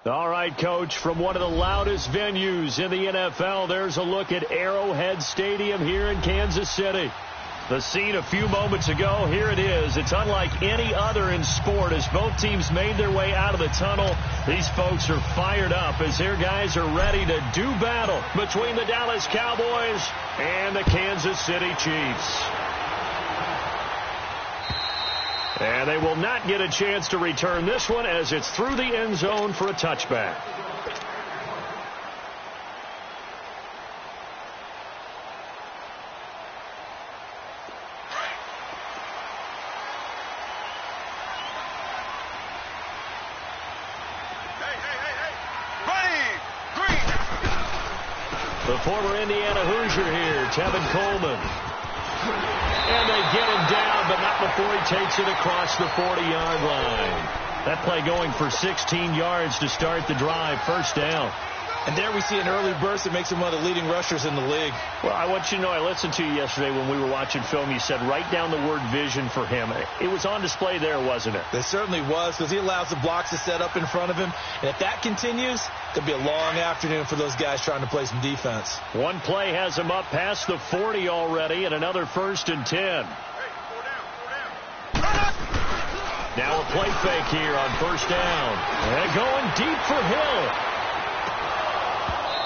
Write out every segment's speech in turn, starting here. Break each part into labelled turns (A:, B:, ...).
A: All right, Coach, from one of the loudest venues in the NFL, there's a look at Arrowhead Stadium here in Kansas City. The scene a few moments ago, here it is. It's unlike any other in sport. As both teams made their way out of the tunnel, these folks are fired up as their guys are ready to do battle between the Dallas Cowboys and the Kansas City Chiefs. And they will not get a chance to return this one as it's through the end zone for a touchback. The former Indiana Hoosier here, Tevin Coleman. And they get him down, but not before he takes it across the 40-yard line. That play going for 16 yards to start the drive, first down.
B: And there we see an early burst that makes him one of the leading rushers in the league.
A: Well, I want you to know, I listened to you yesterday when we were watching film. You said write down the word vision for him. It was on display there, wasn't it?
B: It certainly was, because he allows the blocks to set up in front of him. And if that continues, it'll be a long afternoon for those guys trying to play some defense.
A: One play has him up past the 40 already, and another 1st and 10. Now a play fake here on first down. And going deep for Hill.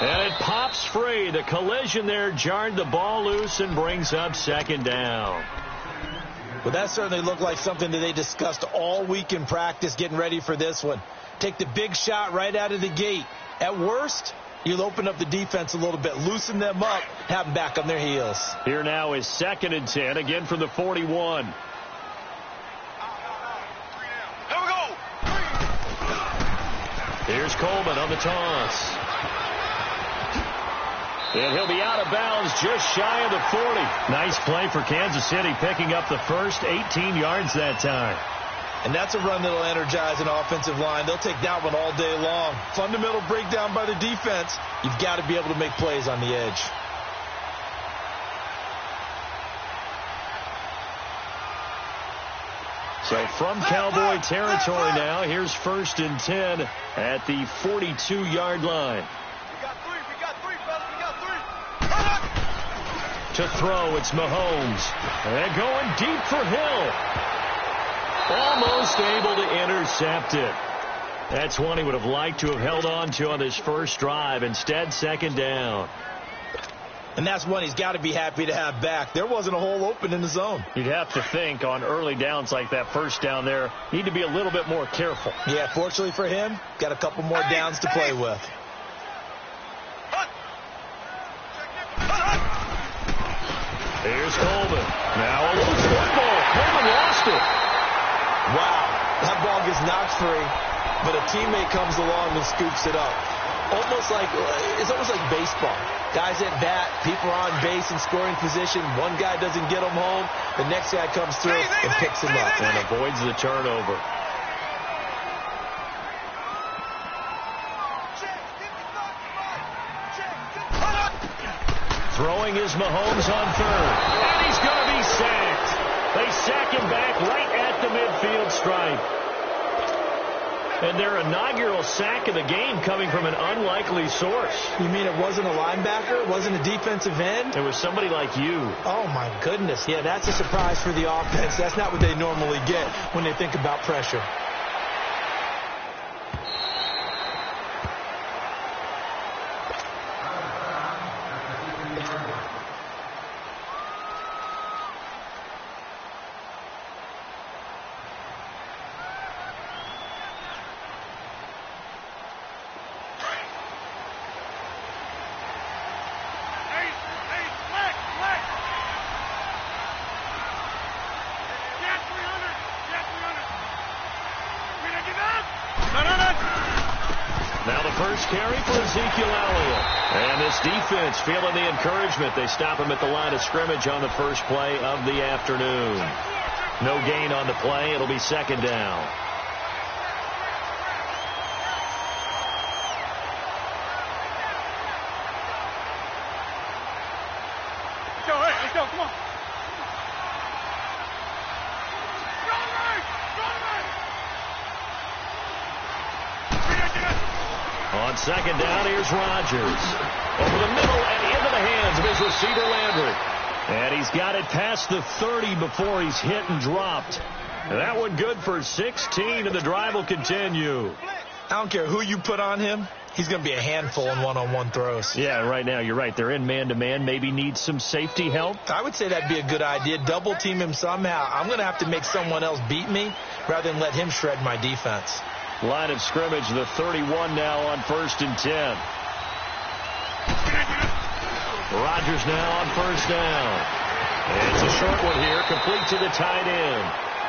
A: And it pops free. The collision there jarred the ball loose and brings up 2nd down.
B: Well, that certainly looked like something that they discussed all week in practice getting ready for this one. Take the big shot right out of the gate. At worst, you'll open up the defense a little bit, loosen them up, have them back on their heels.
A: Here now is 2nd and 10, again from the 41.
C: Here we go.
A: Here's Coleman on the toss. And he'll be out of bounds just shy of the 40. Nice play for Kansas City, picking up the first 18 yards that time.
B: And that's a run that'll energize an offensive line. They'll take that one all day long. Fundamental breakdown by the defense. You've got to be able to make plays on the edge.
A: So from Cowboy territory now, here's 1st and 10 at the 42-yard line. To throw, it's Mahomes. And going deep for Hill. Almost able to intercept it. That's one he would have liked to have held on to on his first drive. Instead, 2nd down.
B: And that's one he's got to be happy to have back. There wasn't a hole open in the zone.
A: You'd have to think on early downs like that first down there, need to be a little bit more careful.
B: Yeah, fortunately for him, got a couple more downs to play with.
A: Here's Coleman. Now a loose football. Coleman lost it.
B: Wow, that ball gets knocked free, but a teammate comes along and scoops it up. It's almost like baseball. Guys at bat, people are on base in scoring position. One guy doesn't get him home. The next guy comes through and picks him up
A: and avoids the turnover. Throwing is Mahomes on 3rd. And he's going to be sacked. They sack him back right at the midfield stripe. And their inaugural sack of the game coming from an unlikely source.
B: You mean it wasn't a linebacker? It wasn't a defensive end?
A: It was somebody like you.
B: Oh, my goodness. Yeah, that's a surprise for the offense. That's not what they normally get when they think about pressure.
A: Carry for Ezekiel Elliott. And this defense feeling the encouragement. They stop him at the line of scrimmage on the first play of the afternoon. No gain on the play. It'll be 2nd down.
C: Let's go, come on.
A: On second down, here's Rodgers. Over the middle and into the hands of his receiver, Landry. And he's got it past the 30 before he's hit and dropped. And that one good for 16, and the drive will continue.
B: I don't care who you put on him. He's going to be a handful in one-on-one throws.
A: Yeah, right now, you're right. They're in man-to-man. Maybe need some safety help.
B: I would say that'd be a good idea. Double team him somehow. I'm going to have to make someone else beat me rather than let him shred my defense.
A: Line of scrimmage, the 31 now on 1st and 10. Rodgers now on 1st down. It's a short one here, complete to the tight end.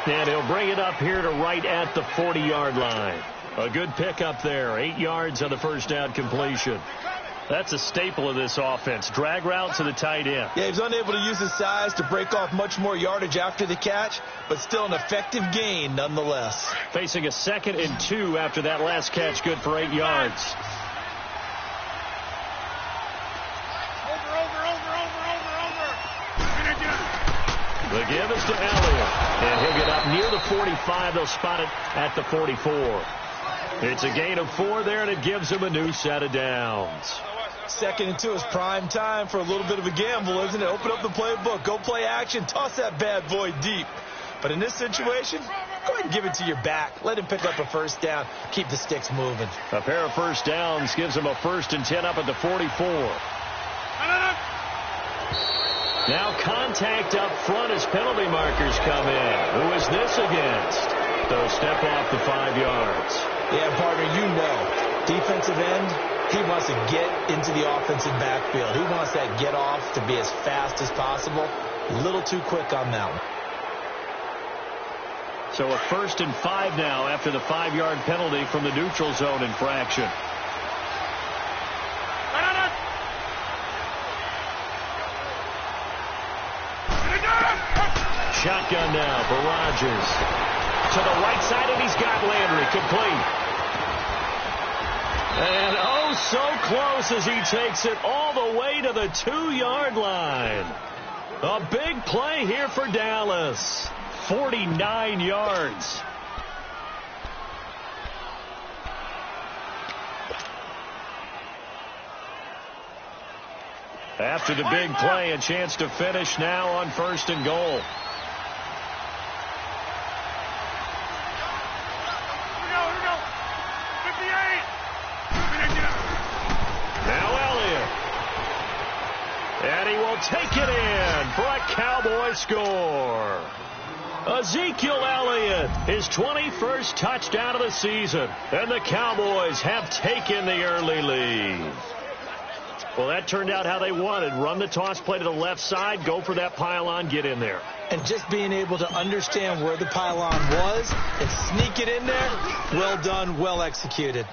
A: And he'll bring it up here to right at the 40-yard line. A good pickup there, 8 yards on the first down completion. That's a staple of this offense. Drag route to the tight end.
B: Yeah, he's unable to use his size to break off much more yardage after the catch, but still an effective gain nonetheless.
A: Facing a 2nd and 2 after that last catch, good for 8 yards. The give is to Elliott, and he'll get up near the 45. They'll spot it at the 44. It's a gain of 4 there, and it gives him a new set of downs.
B: 2nd and 2 is prime time for a little bit of a gamble, isn't it? Open up the playbook, go play action, toss that bad boy deep. But in this situation, go ahead and give it to your back. Let him pick up a first down, keep the sticks moving.
A: A pair of first downs gives him a 1st and 10 up at the 44. Now contact up front as penalty markers come in. Who is this against? They'll step off the 5 yards.
B: Yeah, partner, you know, defensive end, he wants to get into the offensive backfield. He wants that get off to be as fast as possible. A little too quick on that one.
A: So a 1st and 5 now after the 5-yard penalty from the neutral zone infraction. Shotgun now for Rodgers. To the right side, and he's got Landry complete. And oh, so close as he takes it all the way to the 2-yard line. A big play here for Dallas. 49 yards. After the big play, a chance to finish now on 1st and goal. And he will take it in for a Cowboy score. Ezekiel Elliott, his 21st touchdown of the season. And the Cowboys have taken the early lead. Well, that turned out how they wanted. Run the toss play to the left side, go for that pylon, get in there.
B: And just being able to understand where the pylon was and sneak it in there, well done, well executed.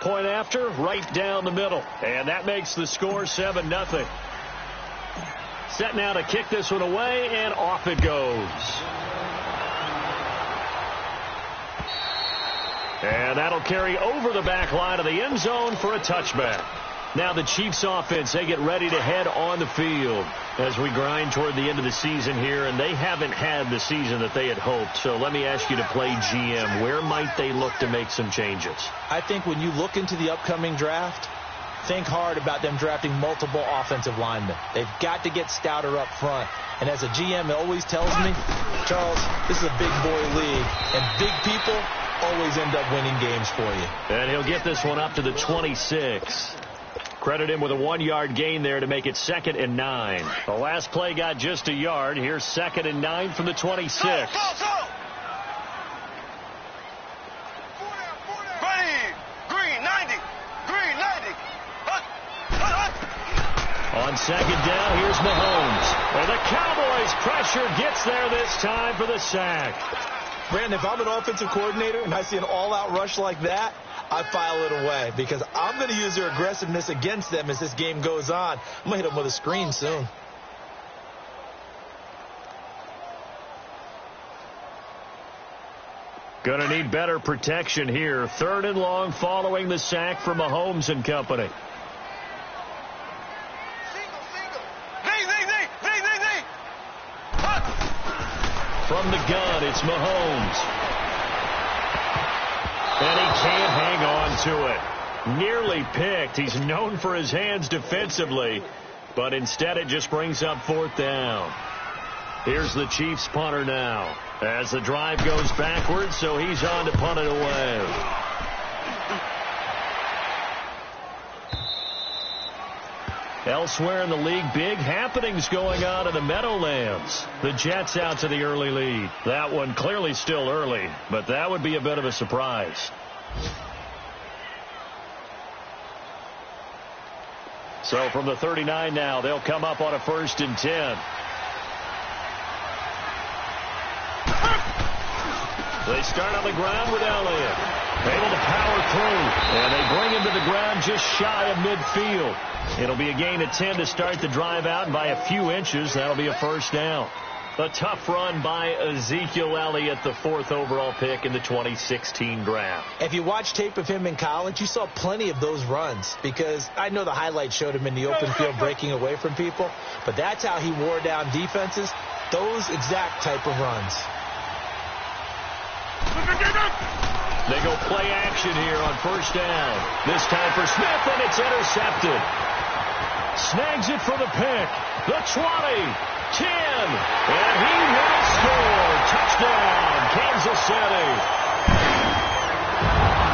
A: Point after, right down the middle. And that makes the score 7-0. Set now to kick this one away, and off it goes. And that'll carry over the back line of the end zone for a touchback. Now the Chiefs offense, they get ready to head on the field as we grind toward the end of the season here, and they haven't had the season that they had hoped. So let me ask you to play GM. Where might they look to make some changes?
B: I think when you look into the upcoming draft, think hard about them drafting multiple offensive linemen. They've got to get stouter up front. And as a GM, it always tells me, Charles, this is a big boy league, and big people always end up winning games for you.
A: And he'll get this one up to the 26. Credit him with a 1-yard gain there to make it 2nd and 9. The last play got just a yard. Here's 2nd and 9 from the 26.
C: Go! Green 90.
A: On 2nd down, here's Mahomes. And the Cowboys pressure gets there this time for the sack.
B: Brandon, if I'm an offensive coordinator and I see an all-out rush like that, I file it away because I'm going to use their aggressiveness against them as this game goes on. I'm going to hit them with a screen soon.
A: Going to need better protection here. 3rd and long following the sack from Mahomes and company. From the gun, it's Mahomes. And he can't hang on to it. Nearly picked. He's known for his hands defensively, but instead it just brings up 4th down. Here's the Chiefs punter now as the drive goes backwards, so he's on to punt it away. Elsewhere in the league, big happenings going on in the Meadowlands. The Jets out to the early lead. That one clearly still early, but that would be a bit of a surprise. So from the 39 now, they'll come up on a 1st and 10. They start on the ground with Elliott. Able to power through, and they bring him to the ground just shy of midfield. It'll be a gain of 10 to start the drive out, and by a few inches, that'll be a 1st down. A tough run by Ezekiel Elliott, the 4th overall pick in the 2016 draft.
B: If you watch tape of him in college, you saw plenty of those runs, because I know the highlights showed him in the open field breaking away from people, but that's how he wore down defenses, those exact type of runs.
A: They go play action here on 1st down. This time for Smith, and it's intercepted. Snags it for the pick. The 20, 10, and he will score. Touchdown, Kansas City.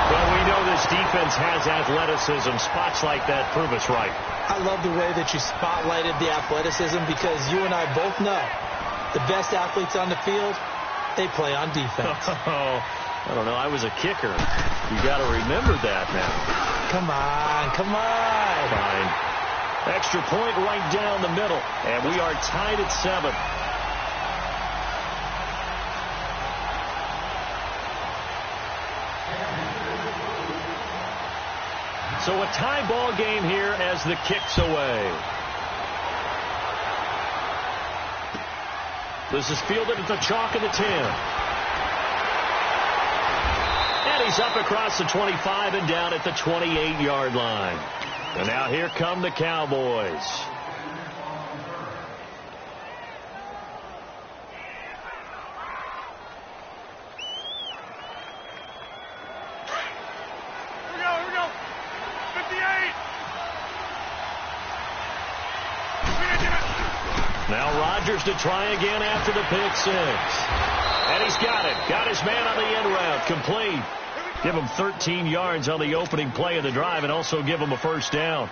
A: Well, we know this defense has athleticism. Spots like that prove us right.
B: I love the way that you spotlighted the athleticism, because you and I both know the best athletes on the field, they play on defense.
A: I don't know. I was a kicker. You got to remember that now.
B: Come on, come on.
A: Fine. Extra point right down the middle, and we are tied at 7. So a tie ball game here as the kick's away. This is fielded at the chalk of the 10. And he's up across the 25 and down at the 28-yard line. And now here come the Cowboys.
C: Here we go. 58.
A: Now Rodgers to try again after the pick 6. And he's got it. Got his man on the end route. Complete. Give him 13 yards on the opening play of the drive and also give him a 1st down.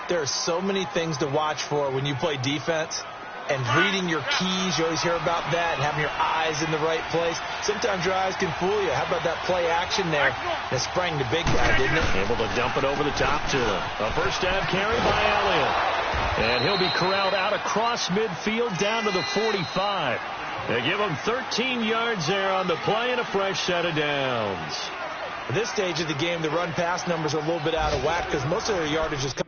B: There are so many things to watch for when you play defense. And reading your keys, you always hear about that, and having your eyes in the right place. Sometimes your eyes can fool you. How about that play action there? That sprang the big guy, didn't it?
A: Able to dump it over the top to him. A 1st down carry by Elliott. And he'll be corralled out across midfield down to the 45. They give him 13 yards there on the play and a fresh set of downs.
B: At this stage of the game, the run-pass numbers are a little bit out of whack, because most of their yardage is coming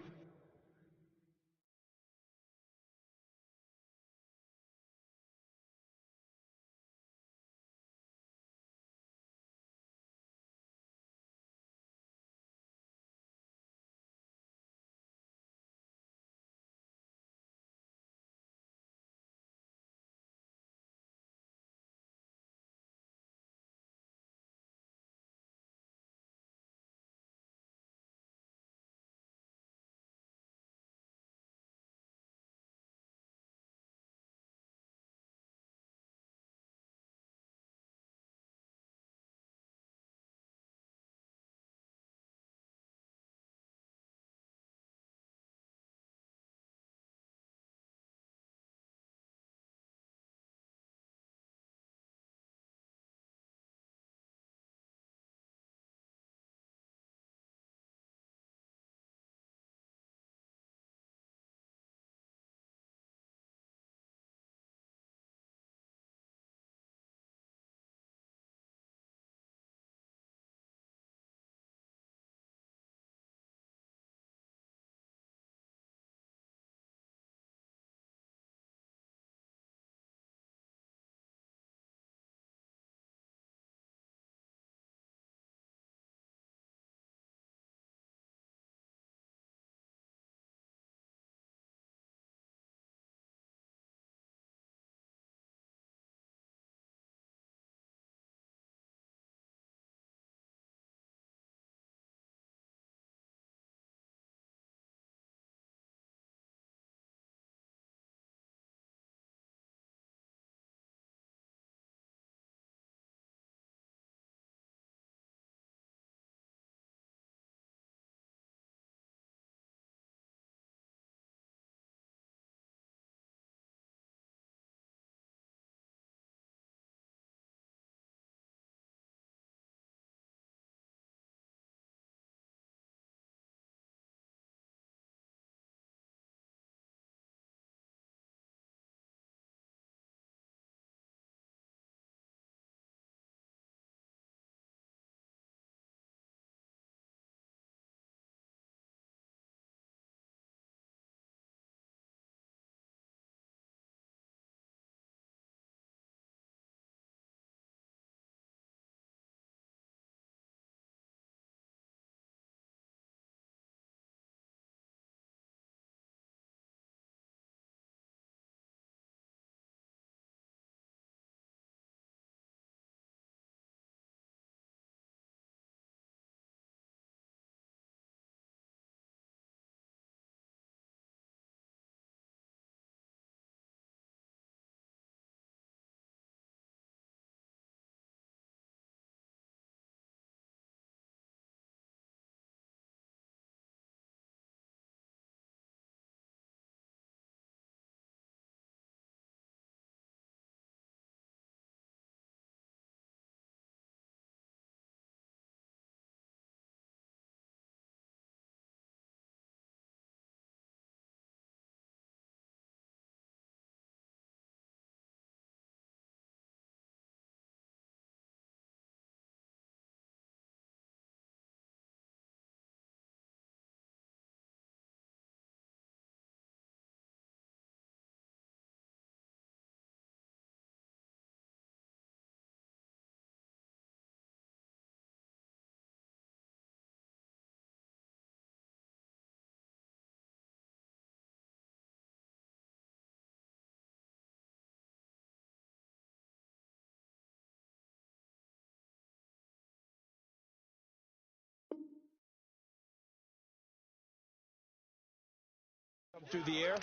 B: through the air,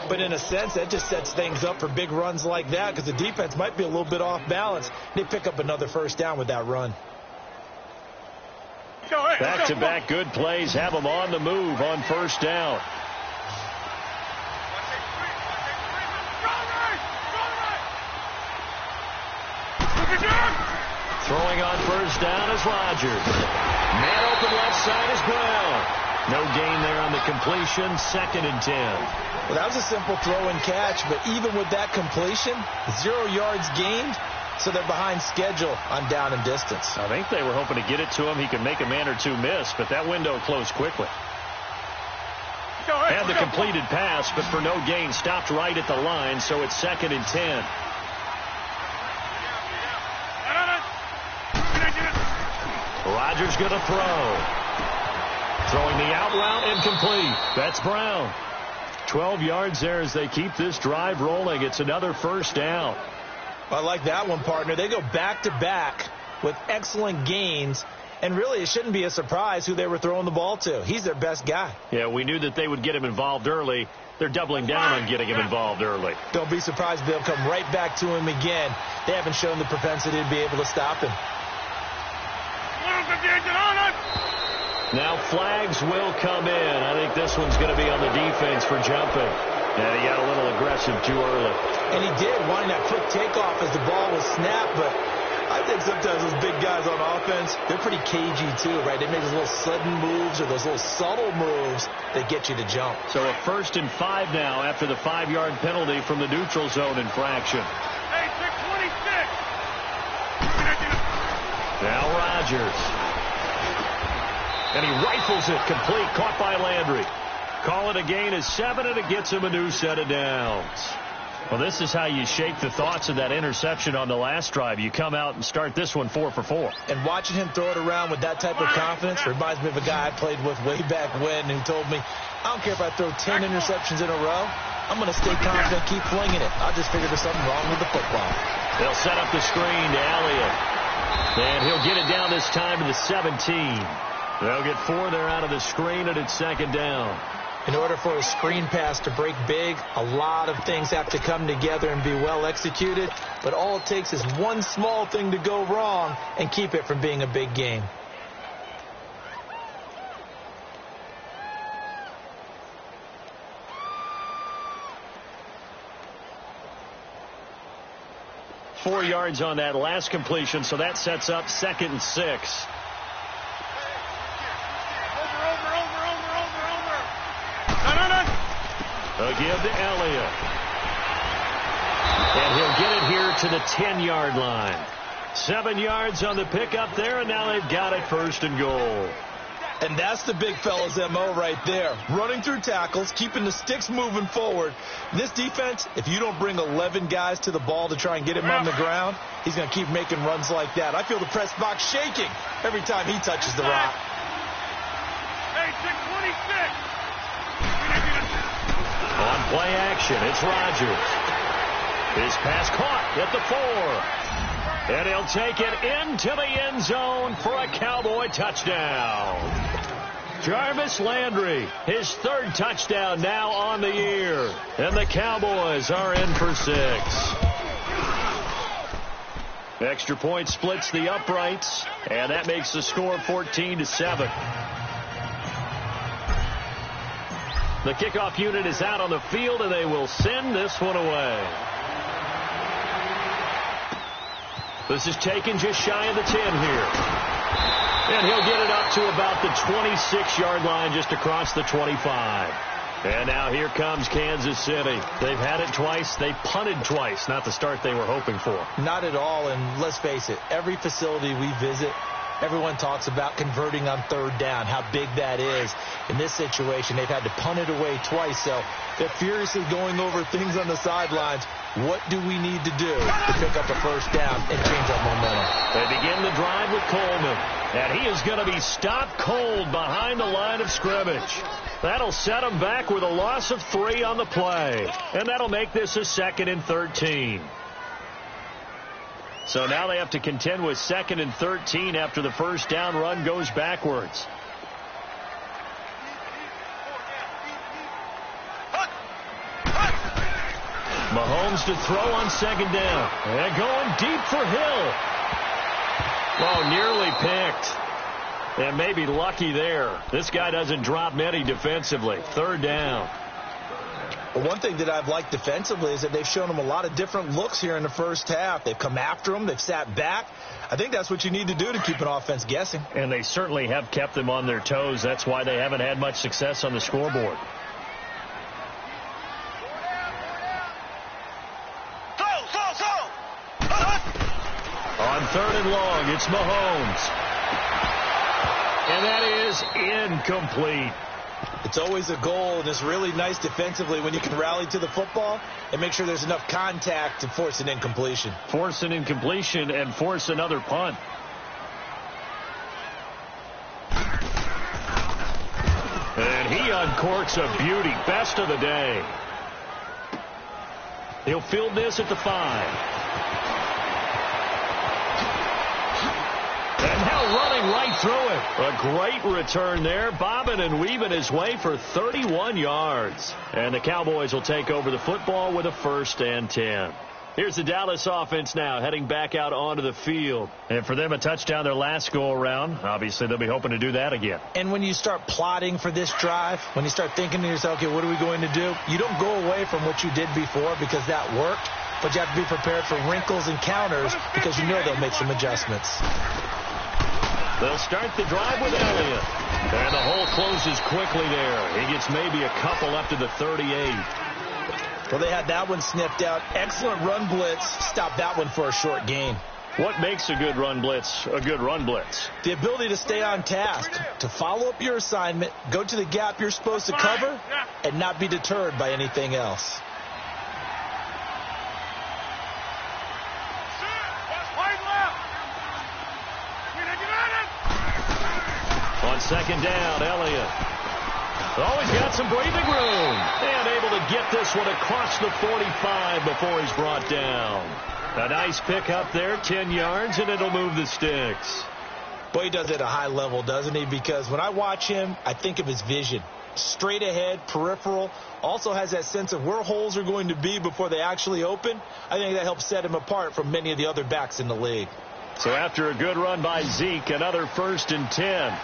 B: but in a sense that just sets things up for big runs like that because the defense might be a little bit off balance. They pick up another first down with that run.
A: Back-to-back good plays have them on the move on first down. Throwing on first down is Rodgers. Man open left side is Brown. No gain there on the completion, 2nd and 10.
B: Well, that was a simple throw and catch, but even with that completion, 0 yards gained, so they're behind schedule on down and distance.
A: I think they were hoping to get it to him. He could make a man or two miss, but that window closed quickly. Had the completed pass, but for no gain, stopped right at the line, so it's 2nd and 10. Rodgers going to throw. Throwing the out route, incomplete. That's Brown. 12 yards there as they keep this drive rolling. It's another first down.
B: I like that one, partner. They go back-to-back with excellent gains, and really it shouldn't be a surprise who they were throwing the ball to. He's their best guy.
A: Yeah, we knew that they would get him involved early. They're doubling down on getting him involved early.
B: Don't be surprised if they'll come right back to him again. They haven't shown the propensity to be able to stop him.
A: Now flags will come in. I think this one's going to be on the defense for jumping. And he got a little aggressive too early.
B: And he did, wanting that quick takeoff as the ball was snapped. But I think sometimes those big guys on offense, they're pretty cagey too, right? They make those little sudden moves or those little subtle moves that get you to jump.
A: So a 1st and 5 now after the 5-yard penalty from the neutral zone infraction.
C: Hey, 626.
A: Now Rodgers. And he rifles it complete, caught by Landry. Call it a gain of 7, and it gets him a new set of downs. Well, this is how you shake the thoughts of that interception on the last drive. You come out and start this one 4 for 4.
B: And watching him throw it around with that type of confidence reminds me of a guy I played with way back when who told me, I don't care if I throw 10 interceptions in a row. I'm going to stay confident, keep flinging it. I just figured there's something wrong with the football.
A: They'll set up the screen to Elliott. And he'll get it down this time to the 17. They'll get 4 there out of the screen, and it's 2nd down.
B: In order for a screen pass to break big, a lot of things have to come together and be well executed. But all it takes is one small thing to go wrong and keep it from being a big game.
A: Four yards on that last completion, so that sets up 2nd and 6. They'll give to Elliott. And he'll get it here to the 10-yard line. 7 yards on the pickup there, and now they've got it 1st and goal.
B: And that's the big fella's MO right there. Running through tackles, keeping the sticks moving forward. This defense, if you don't bring 11 guys to the ball to try and get him on the ground, he's going to keep making runs like that. I feel the press box shaking every time he touches the rock.
C: Hey, 626.
A: On play action, it's Rodgers. His pass caught at the 4. And he'll take it into the end zone for a Cowboy touchdown. Jarvis Landry, his 3rd touchdown now on the year. And the Cowboys are in for 6. Extra point splits the uprights, and that makes the score 14-7. The kickoff unit is out on the field, and they will send this one away. This is taken just shy of the 10 here. And he'll get it up to about the 26-yard line, just across the 25. And now here comes Kansas City. They've had it twice. They punted twice. Not the start they were hoping for.
B: Not at all, and let's face it, every facility we visit, everyone talks about converting on 3rd down, how big that is. In this situation, they've had to punt it away twice, so they're furiously going over things on the sidelines. What do we need to do to pick up a 1st down and change our momentum?
A: They begin the drive with Coleman, and he is going to be stopped cold behind the line of scrimmage. That'll set him back with a loss of 3 on the play, and that'll make this a 2nd and 13. So now they have to contend with 2nd and 13 after the 1st down run goes backwards. Mahomes to throw on second down. And going deep for Hill. Oh, nearly picked. And maybe lucky there. This guy doesn't drop many defensively. Third down.
B: Well, one thing that I've liked defensively is that they've shown him a lot of different looks here in the first half. They've come after him. They've sat back. I think that's what you need to do to keep an offense guessing.
A: And they certainly have kept them on their toes. That's why they haven't had much success on the scoreboard. On third and long, it's Mahomes. And that is incomplete.
B: It's always a goal, and it's really nice defensively when you can rally to the football and make sure there's enough contact to force an incompletion.
A: Force an incompletion and force another punt. And he uncorks a beauty. Best of the day. He'll field this at the 5. And now running right through it. A great return there. Bobbing and weaving his way for 31 yards. And the Cowboys will take over the football with a 1st and 10. Here's the Dallas offense now heading back out onto the field. And for them, a touchdown their last go-around. Obviously, they'll be hoping to do that again.
B: And when you start plotting for this drive, when you start thinking to yourself, okay, what are we going to do? You don't go away from what you did before because that worked. But you have to be prepared for wrinkles and counters because you know they'll make some adjustments.
A: They'll start the drive with Elliott. And the hole closes quickly there. He gets maybe a couple up to the 38.
B: Well, they had that one sniffed out. Excellent run blitz. Stopped that one for a short gain.
A: What makes a good run blitz a good run blitz?
B: The ability to stay on task, to follow up your assignment, go to the gap you're supposed to cover, and not be deterred by anything else.
A: On second down, Elliott. Oh, he's got some breathing room. And able to get this one across the 45 before he's brought down. A nice pickup there, 10 yards, and it'll move the sticks.
B: Boy, he does it at a high level, doesn't he? Because when I watch him, I think of his vision. Straight ahead, peripheral. Also has that sense of where holes are going to be before they actually open. I think that helps set him apart from many of the other backs in the league.
A: So after a good run by Zeke, another 1st and 10.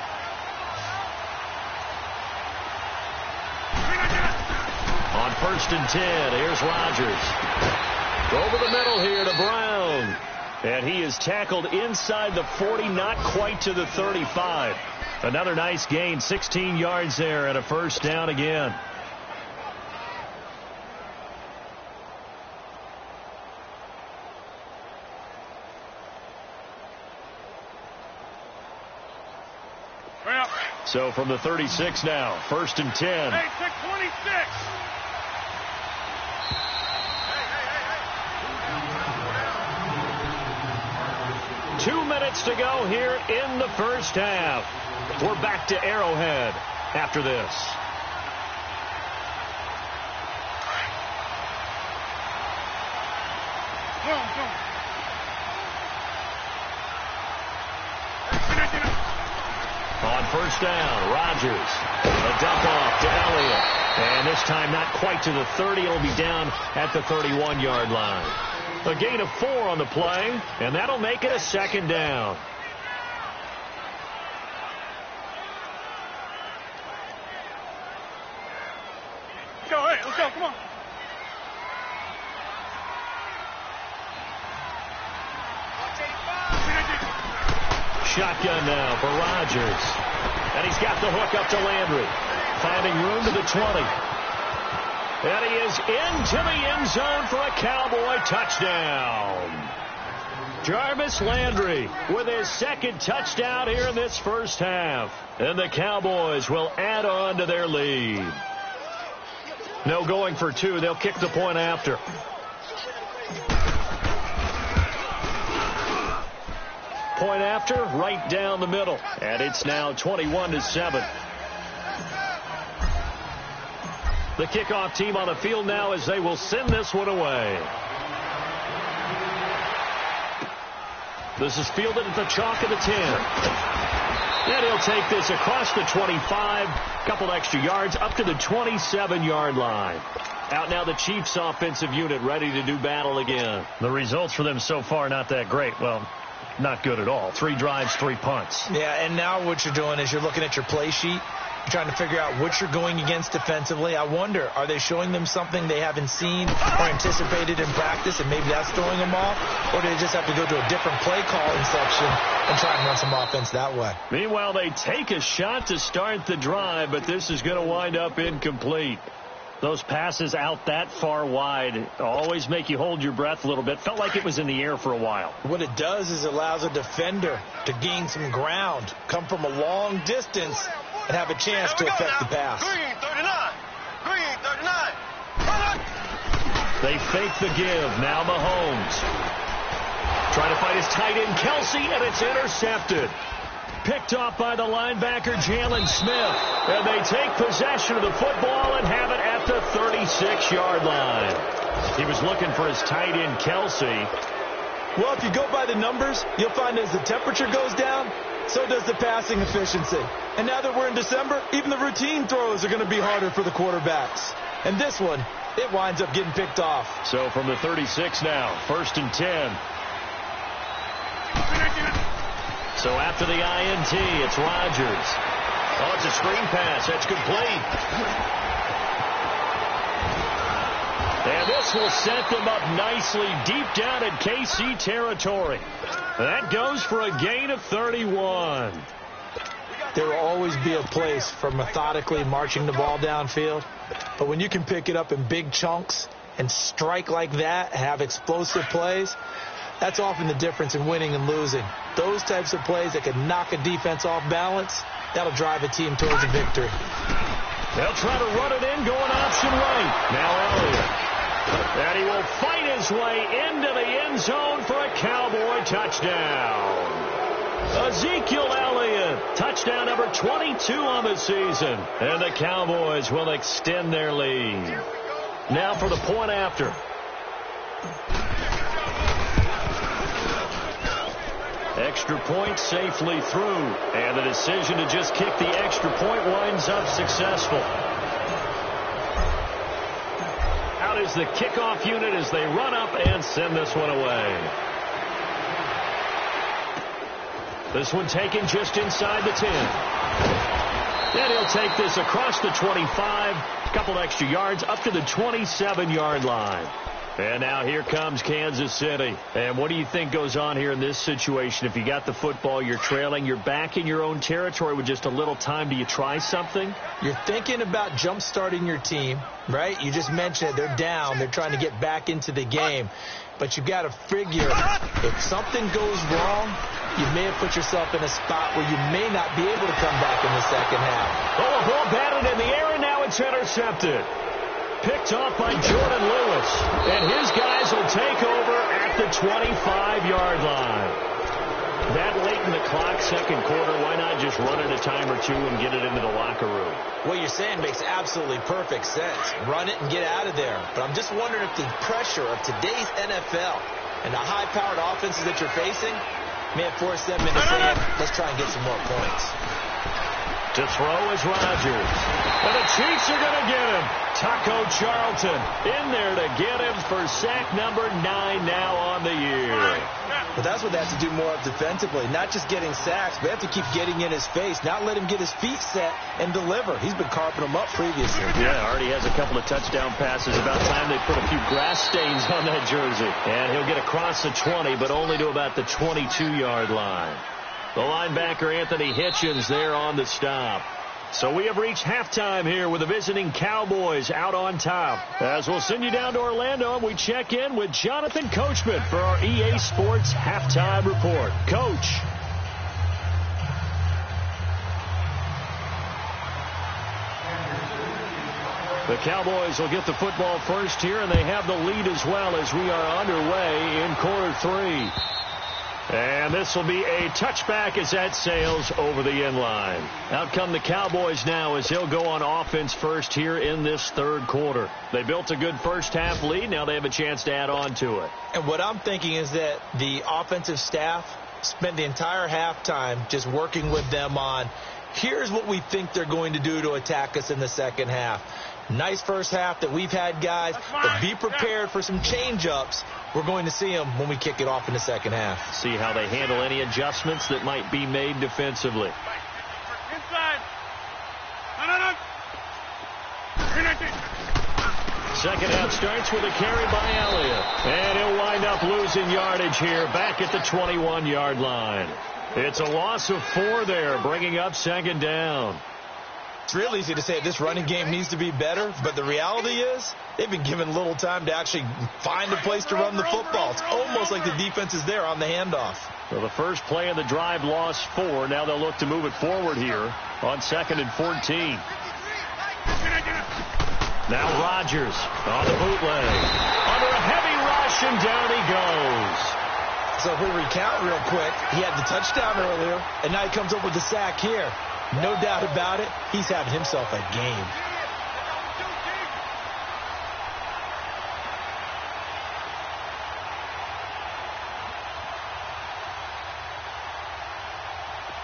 A: On 1st and 10, here's Rodgers. Over the middle here to Brown. And he is tackled inside the 40, not quite to the 35. Another nice gain, 16 yards there, and a 1st down again. So from the 36 now, 1st and 10.
C: Hey, 626.
A: 2 minutes to go here in the first half. We're back to Arrowhead after this. On 1st down, Rodgers. A dump off to Elliott. And this time not quite to the 30. It'll be down at the 31-yard line. A gain of 4 on the play, and that'll make it a 2nd down.
C: Let's go, hey, let's go, come on.
A: Shotgun now for Rodgers. And he's got the hook up to Landry. Finding room to the 20. And he is into the end zone for a Cowboy touchdown. Jarvis Landry with his 2nd touchdown here in this first half. And the Cowboys will add on to their lead. No going for 2. They'll kick the point after. Point after, right down the middle. And it's now 21-7. The kickoff team on the field now as they will send this one away. This is fielded at the chalk of the 10. And he'll take this across the 25, a couple extra yards, up to the 27-yard line. Out now the Chiefs offensive unit ready to do battle again. The results for them so far not that great. Well, not good at all. 3 drives, 3 punts.
B: Yeah, and now what you're doing is you're looking at your play sheet. You're trying to figure out what you're going against defensively. I wonder, are they showing them something they haven't seen or anticipated in practice, and maybe that's throwing them off? Or do they just have to go to a different play calling section and try and run some offense that way?
A: Meanwhile, they take a shot to start the drive, but this is going to wind up incomplete. Those passes out that far wide always make you hold your breath a little bit. Felt like it was in the air for a while.
B: What it does is it allows a defender to gain some ground, come from a long distance, and have a chance to affect the pass.
C: Green 39. Green 39.
A: They fake the give. Now Mahomes. Trying to find his tight end, Kelsey, and it's intercepted. Picked off by the linebacker, Jalen Smith. And they take possession of the football and have it at the 36-yard line. He was looking for his tight end, Kelsey.
B: Well, if you go by the numbers, you'll find as the temperature goes down, so does the passing efficiency. And now that we're in December, even the routine throws are going to be harder for the quarterbacks. And this one, it winds up getting picked off.
A: So from the 36 now, 1st and 10. So after the INT, it's Rodgers. Oh, it's a screen pass. That's complete. And this will set them up nicely deep down in KC territory. That goes for a gain of 31.
B: There will always be a place for methodically marching the ball downfield. But when you can pick it up in big chunks and strike like that, have explosive plays, that's often the difference in winning and losing. Those types of plays that can knock a defense off balance, that'll drive a team towards a victory.
A: They'll try to run it in, going option right. Now Elliott. And he will fight his way into the end zone for a Cowboy touchdown. Ezekiel Elliott, touchdown number 22 on the season. And the Cowboys will extend their lead. Now for the point after. Extra point safely through. And the decision to just kick the extra point winds up successful. Out is the kickoff unit as they run up and send this one away. This one taken just inside the 10. And he'll take this across the 25. A couple extra yards up to the 27-yard line. And now here comes Kansas City. And what do you think goes on here in this situation? If you got the football, you're trailing, you're back in your own territory with just a little time. Do you try something?
B: You're thinking about jump-starting your team, right? You just mentioned it. They're down. They're trying to get back into the game. But you've got to figure if something goes wrong, you may have put yourself in a spot where you may not be able to come back in the second half.
A: Oh, a ball batted in the air, and now it's intercepted. Picked off by Jordan Lewis. And his guys will take over at the 25-yard line. That late in the clock, second quarter, why not just run it a time or two and get it into the locker room?
B: What you're saying makes absolutely perfect sense. Run it and get out of there. But I'm just wondering if the pressure of today's NFL and the high-powered offenses that you're facing may have forced them into saying, let's try and get some more points.
A: To throw is Rodgers. And the Chiefs are going to get him. Taco Charlton in there to get him for sack number 9 now on the year.
B: But that's what they have to do more of defensively. Not just getting sacks, but they have to keep getting in his face. Not let him get his feet set and deliver. He's been carping them up previously.
A: Yeah, already has a couple of touchdown passes. About time they put a few grass stains on that jersey. And he'll get across the 20, but only to about the 22-yard line. The linebacker, Anthony Hitchens, there on the stop. So we have reached halftime here with the visiting Cowboys out on top. As we'll send you down to Orlando, and we check in with Jonathan Coachman for our EA Sports Halftime Report. Coach. The Cowboys will get the football first here, and they have the lead as well as we are underway in quarter 3. And this will be a touchback as that sails over the end line. Out come the Cowboys now as he'll go on offense first here in this third quarter. They built a good first half lead. Now they have a chance to add on to it.
B: And what I'm thinking is that the offensive staff spent the entire halftime just working with them on, here's what we think they're going to do to attack us in the second half. Nice first half that we've had, guys, but be prepared for some change-ups. We're going to see them when we kick it off in the second half.
A: See how they handle any adjustments that might be made defensively.
C: Inside. No.
A: Second half starts with a carry by Elliott. And he'll wind up losing yardage here back at the 21-yard line. It's a loss of 4 there, bringing up second down.
B: It's real easy to say this running game needs to be better, but the reality is they've been given little time to actually find a place to run the football. It's almost like the defense is there on the handoff.
A: So the first play of the drive lost 4. Now they'll look to move it forward here on 2nd and 14. Now Rodgers on the bootleg. Under a heavy rush, and down he goes.
B: So if we recount real quick, he had the touchdown earlier, and now he comes up with the sack here. No doubt about it, he's having himself a game.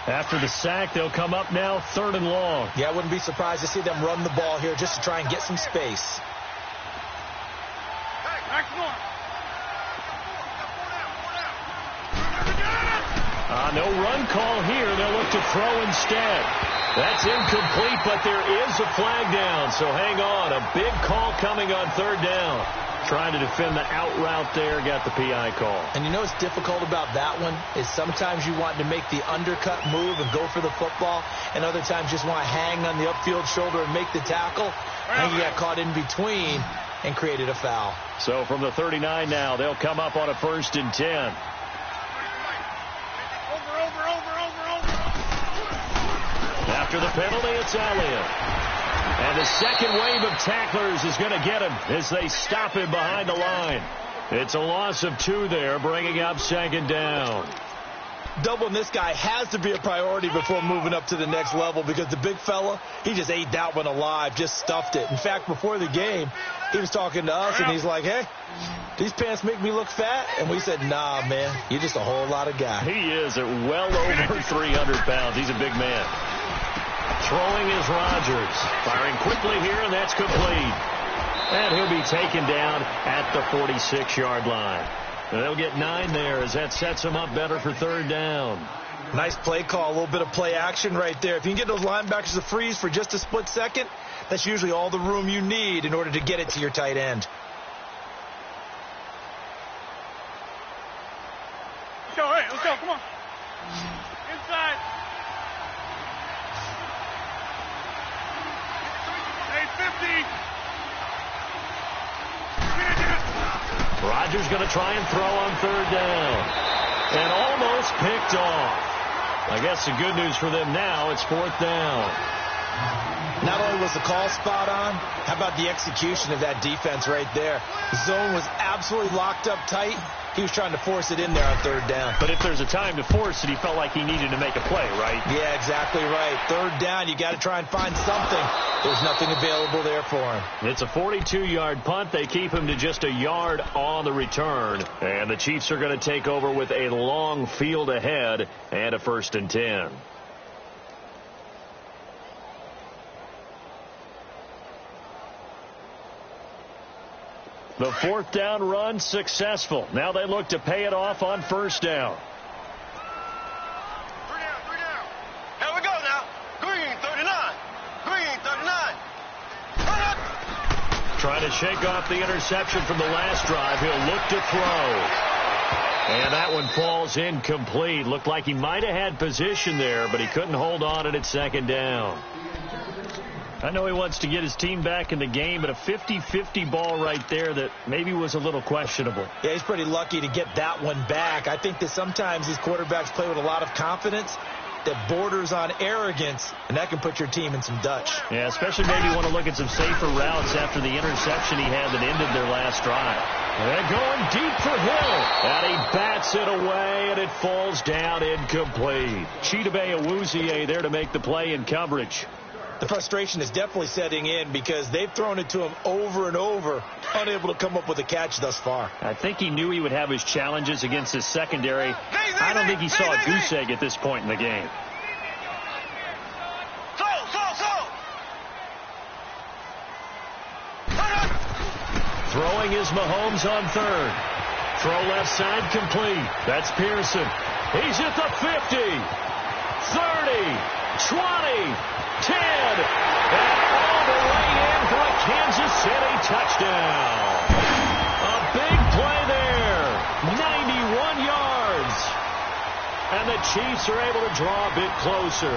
A: After the sack, they'll come up now 3rd and long.
B: Yeah, I wouldn't be surprised to see them run the ball here just to try and get some space.
A: No run call here. They'll look to throw instead. That's incomplete, but there is a flag down. So hang on. A big call coming on 3rd down. Trying to defend the out route there. Got the PI call.
B: And you know what's difficult about that one is sometimes you want to make the undercut move and go for the football, and other times just want to hang on the upfield shoulder and make the tackle. I think he got caught in between and created a foul.
A: So from the 39 now, they'll come up on a 1st and 10. After the penalty, it's Elliott. And the second wave of tacklers is going to get him as they stop him behind the line. It's a loss of 2 there, bringing up 2nd down.
B: Doubling this guy has to be a priority before moving up to the next level, because the big fella, he just ate that one alive, just stuffed it. In fact, before the game, he was talking to us, and he's like, hey, these pants make me look fat? And we said, nah, man, you're just a whole lot of guy.
A: He is at well over 300 pounds. He's a big man. Throwing is Rodgers. Firing quickly here, and that's complete. And he'll be taken down at the 46-yard line. And they'll get 9 there as that sets him up better for 3rd down.
B: Nice play call, a little bit of play action right there. If you can get those linebackers to freeze for just a split second, that's usually all the room you need in order to get it to your tight end.
C: Let's go, hey, let's go, come on. Inside. Hey, 50.
A: Rodgers going to try and throw on 3rd down. And almost picked off. I guess the good news for them now, it's 4th down.
B: Not only was the call spot on, how about the execution of that defense right there? The zone was absolutely locked up tight. He was trying to force it in there on 3rd down.
A: But if there's a time to force it, he felt like he needed to make a play, right?
B: Yeah, exactly right. 3rd down, you got to try and find something. There's nothing available there for him.
A: It's a 42-yard punt. They keep him to just a yard on the return. And the Chiefs are going to take over with a long field ahead and a 1st and 10. The 4th down run successful. Now they look to pay it off on 1st down.
C: 3 down. Here we go now. Green, 39. Green, 39.
A: Trying to shake off the interception from the last drive. He'll look to throw. And that one falls incomplete. Looked like he might have had position there, but he couldn't hold on it at 2nd down. I know he wants to get his team back in the game, but a 50-50 ball right there that maybe was a little questionable.
B: Yeah, he's pretty lucky to get that one back. I think that sometimes these quarterbacks play with a lot of confidence that borders on arrogance, and that can put your team in some Dutch.
A: Yeah, especially maybe want to look at some safer routes after the interception he had that ended their last drive. They're going deep for Hill, and he bats it away, and it falls down incomplete. Chidobe Awuzie there to make the play in coverage.
B: The frustration is definitely setting in because they've thrown it to him over and over, unable to come up with a catch thus far.
A: I think he knew he would have his challenges against his secondary. I don't think he saw a goose egg at this point in the game. Throwing is Mahomes on third. Throw left side complete. That's Pearson. He's at the 50, 30, 20, 10, and all the way in for a Kansas City touchdown. A big play there, 91 yards. And the Chiefs are able to draw a bit closer.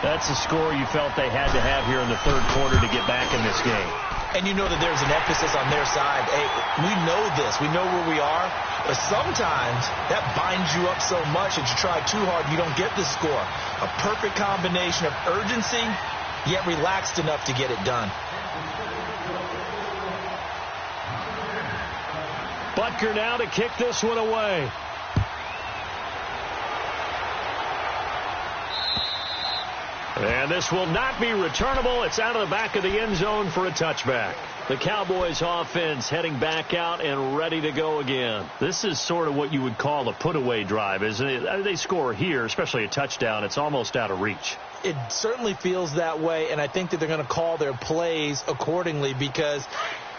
A: That's the score you felt they had to have here in the third quarter to get back in this game.
B: And you know that there's an emphasis on their side. Hey, we know this. We know where we are. But sometimes that binds you up so much that you try too hard, you don't get the score. A perfect combination of urgency, yet relaxed enough to get it done.
A: Butker now to kick this one away. And this will not be returnable. It's out of the back of the end zone for a touchback. The Cowboys offense heading back out and ready to go again. This is sort of what you would call a put-away drive, isn't it? They score here, especially a touchdown. It's almost out of reach.
B: It certainly feels that way, and I think that they're going to call their plays accordingly because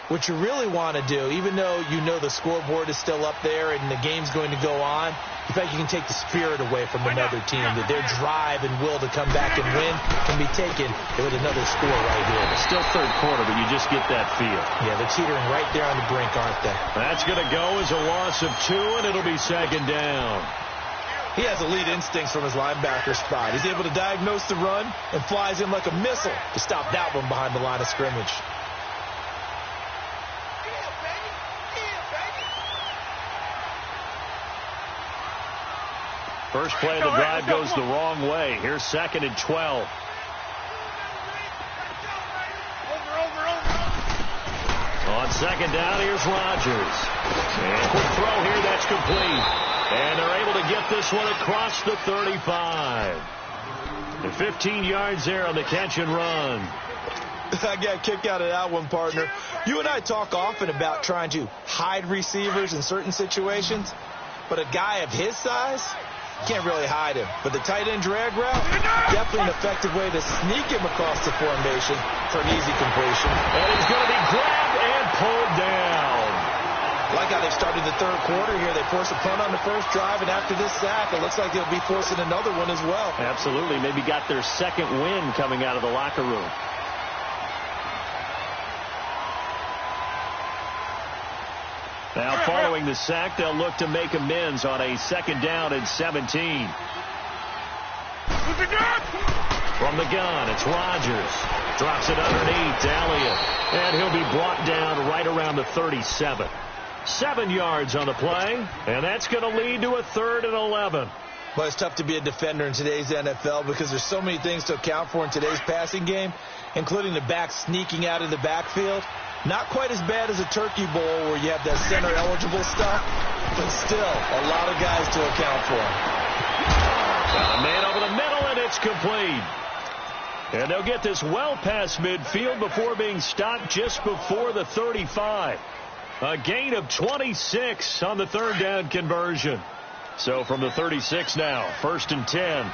B: what you really want to do, even though you know the scoreboard is still up there and the game's going to go on, in fact, you can take the spirit away from another team, that their drive and will to come back and win can be taken with another score right here.
A: It's still third quarter, but you just get that feel.
B: Yeah, they're teetering right there on the brink, aren't they?
A: That's going to go as a loss of 2, and it'll be second down.
B: He has elite instincts from his linebacker spot. He's able to diagnose the run and flies in like a missile to stop that one behind the line of scrimmage.
A: First play of the drive goes the wrong way. Here's second and 12. On second down, here's Rodgers. And quick throw here, that's complete. And they're able to get this one across the 35. And 15 yards there on the catch and run.
B: I got a kick out of that one, partner. You and I talk often about trying to hide receivers in certain situations, but a guy of his size, can't really hide him. But the tight end drag route, definitely an effective way to sneak him across the formation for an easy completion.
A: And he's going to be grabbed and pulled down.
B: Like how they started the third quarter here. They forced a punt on the first drive, and after this sack, it looks like they'll be forcing another one as well.
A: Absolutely. Maybe got their second win coming out of the locker room. Now, following the sack, they'll look to make amends on a second down and 17. From the gun, it's Rodgers. Drops it underneath to Elliott. And he'll be brought down right around the 37. 7 yards on the play, and that's going to lead to a 3rd and 11.
B: Well, it's tough to be a defender in today's NFL because there's so many things to account for in today's passing game, including the back sneaking out of the backfield. Not quite as bad as a Turkey Bowl where you have that center-eligible stuff, but still a lot of guys to account for.
A: Got a man over the middle, and it's complete. And they'll get this well past midfield before being stopped just before the 35. A gain of 26 on the third down conversion. So from the 36 now, 1st and 10.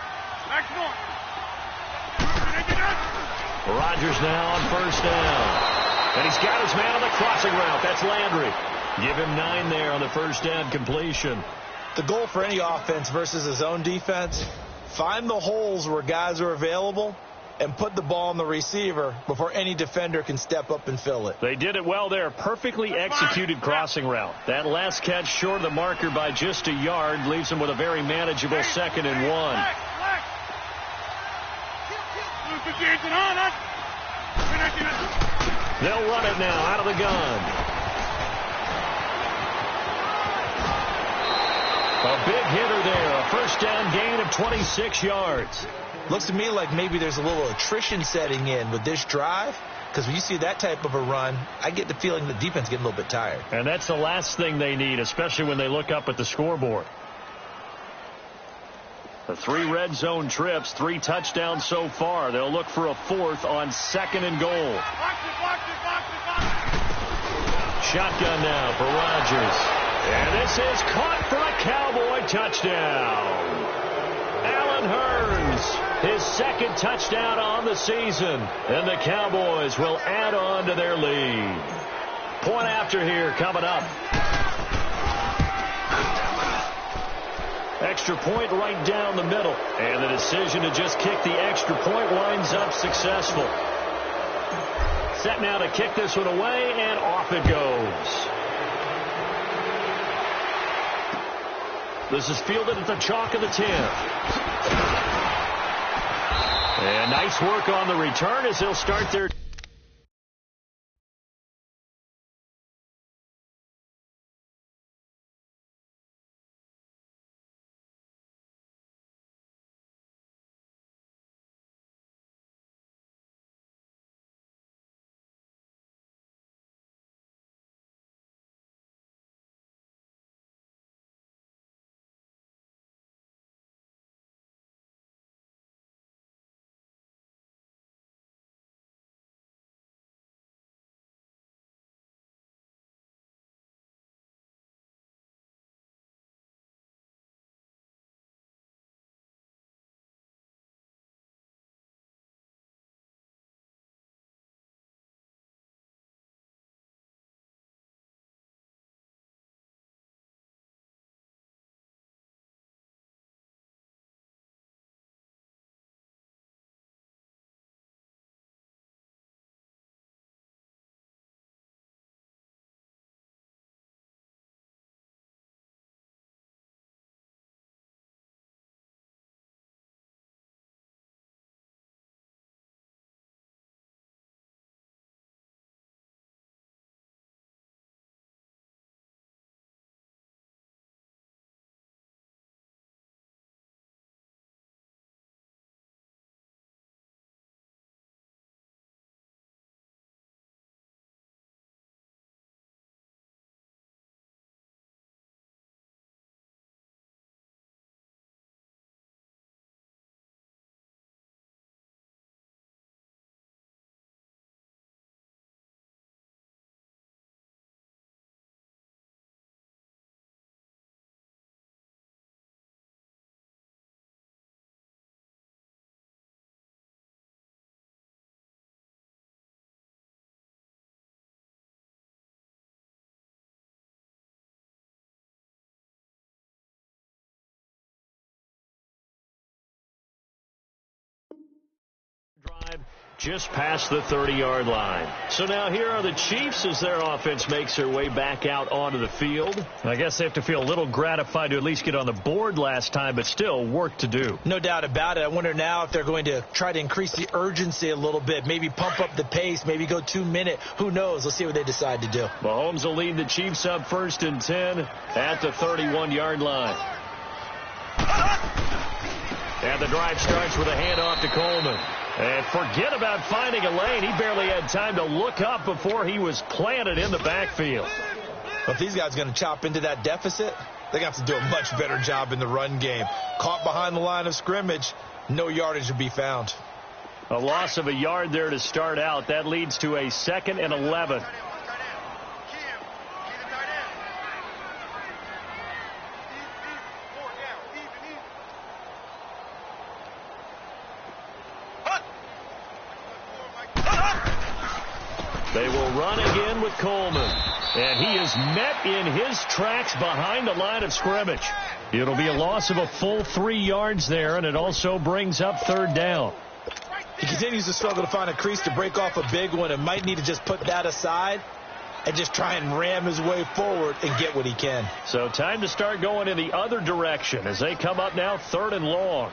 A: Rodgers now on first down. And he's got his man on the crossing route. That's Landry. Give him 9 there on the first down completion.
B: The goal for any offense versus his own defense, find the holes where guys are available and put the ball on the receiver before any defender can step up and fill it.
A: They did it well there. Perfectly executed crossing route. That last catch short of the marker by just a yard leaves him with a very manageable 2nd and 1. They'll run it now out of the gun. A big hitter there. A first down gain of 26 yards.
B: Looks to me like maybe there's a little attrition setting in with this drive, because when you see that type of a run, I get the feeling the defense getting a little bit tired.
A: And that's the last thing they need, especially when they look up at the scoreboard. The 3 red zone trips, 3 touchdowns so far. They'll look for a 4th on 2nd and goal. Shotgun now for Rodgers. And this is caught for a Cowboy touchdown. Allen Hurns, his 2nd touchdown on the season. And the Cowboys will add on to their lead. Point after here coming up. Extra point right down the middle. And the decision to just kick the extra point winds up successful. Set now to kick this one away, and off it goes. This is fielded at the chalk of the 10. And nice work on the return as he'll start their... drive just past the 30-yard line. So now here are the Chiefs as their offense makes their way back out onto the field. I guess they have to feel a little gratified to at least get on the board last time, but still work to do.
B: No doubt about it. I wonder now if they're going to try to increase the urgency a little bit, maybe pump up the pace, maybe go 2-minute. Who knows? Let's see what they decide to do.
A: Mahomes will lead the Chiefs up 1st and 10 at the 31-yard line. And the drive starts with a handoff to Coleman. And forget about finding a lane. He barely had time to look up before he was planted in the backfield.
B: If these guys are going to chop into that deficit, they're going to have to do a much better job in the run game. Caught behind the line of scrimmage, no yardage to be found.
A: A loss of a yard there to start out. That leads to a 2nd and 11. They will run again with Coleman. And he is met in his tracks behind the line of scrimmage. It'll be a loss of a full 3 yards there, and it also brings up 3rd down.
B: He continues to struggle to find a crease to break off a big one and might need to just put that aside and just try and ram his way forward and get what he can.
A: So time to start going in the other direction as they come up now 3rd and long.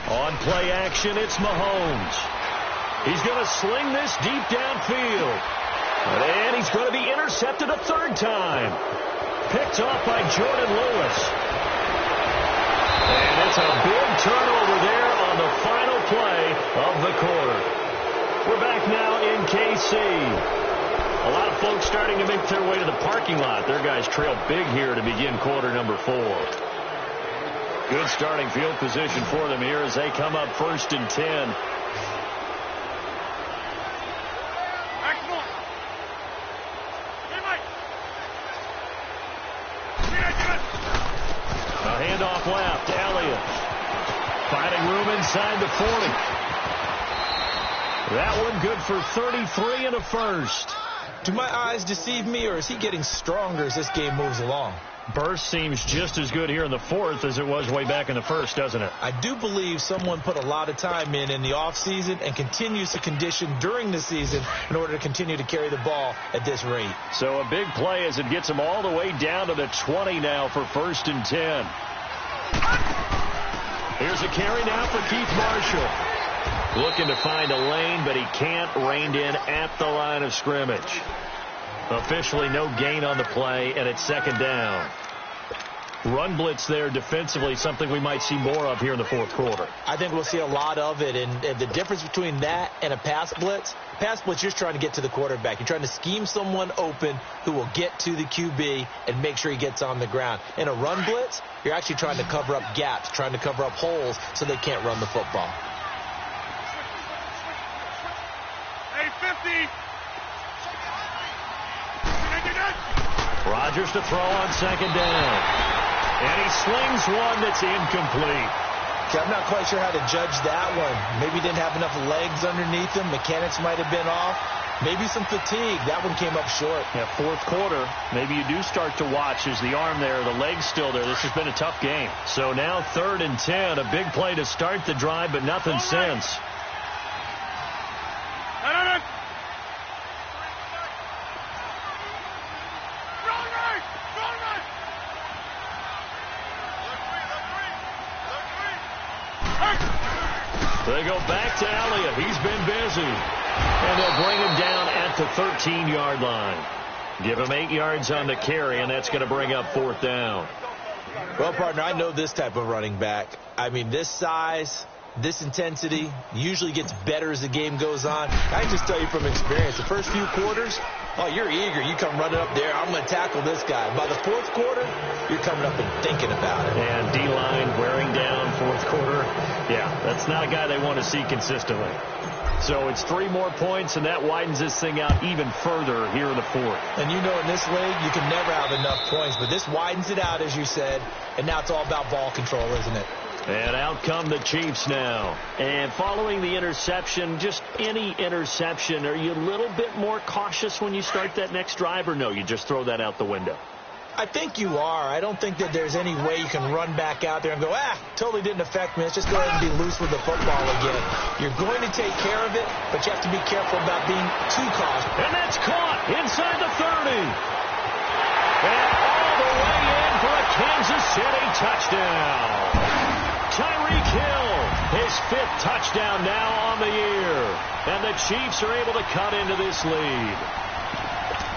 A: On play action, it's Mahomes. He's going to sling this deep downfield. And he's going to be intercepted a third time. Picked off by Jordan Lewis. And it's a big turnover there on the final play of the quarter. We're back now in KC. A lot of folks starting to make their way to the parking lot. Their guys trail big here to begin quarter number 4. Good starting field position for them here as they come up 1st and 10. A handoff left. Elliott finding room inside the 40. That one good for 33 and a first.
B: Do my eyes deceive me, or is he getting stronger as this game moves along?
A: Burst seems just as good here in the 4th as it was way back in the 1st, doesn't it?
B: I do believe someone put a lot of time in the offseason and continues to condition during the season in order to continue to carry the ball at this rate.
A: So a big play as it gets him all the way down to the 20 now for 1st and 10. Here's a carry now for Keith Marshall. Looking to find a lane, but he can't. Reined in at the line of scrimmage. Officially no gain on the play, and it's 2nd down. Run blitz there defensively, something we might see more of here in the 4th quarter.
B: I think we'll see a lot of it, and the difference between that and a pass blitz, you're just trying to get to the quarterback. You're trying to scheme someone open who will get to the QB and make sure he gets on the ground. In a run blitz, you're actually trying to cover up gaps, trying to cover up holes so they can't run the football.
C: Hey, 50.
A: Rodgers to throw on 2nd down. And he slings one that's incomplete.
B: Okay, I'm not quite sure how to judge that one. Maybe he didn't have enough legs underneath him. Mechanics might have been off. Maybe some fatigue. That one came up short.
A: Yeah, 4th quarter, maybe you do start to watch. Is the arm there, the leg's still there? This has been a tough game. So now 3rd and 10, a big play to start the drive, but nothing since. They go back to Elliott. He's been busy. And they'll bring him down at the 13-yard line. Give him 8 yards on the carry, and that's going to bring up 4th down.
B: Well, partner, I know this type of running back. I mean, this size, this intensity usually gets better as the game goes on. I can just tell you from experience, the first few quarters, oh, you're eager. You come running up there. I'm going to tackle this guy. By the 4th quarter, you're coming up and thinking about it.
A: And D-line wearing down 4th quarter. Yeah, that's not a guy they want to see consistently. So it's 3 more points, and that widens this thing out even further here in the 4th.
B: And you know in this league, you can never have enough points. But this widens it out, as you said. And now it's all about ball control, isn't it?
A: And out come the Chiefs now. And following the interception, just any interception, are you a little bit more cautious when you start that next drive, or no, you just throw that out the window?
B: I think you are. I don't think that there's any way you can run back out there and go, totally didn't affect me. Let's just go ahead and be loose with the football again. You're going to take care of it, but you have to be careful about being too cautious.
A: And that's caught inside the 30. And all the way in for a Kansas City touchdown. Tyreek Hill, his 5th touchdown now on the year. And the Chiefs are able to cut into this lead.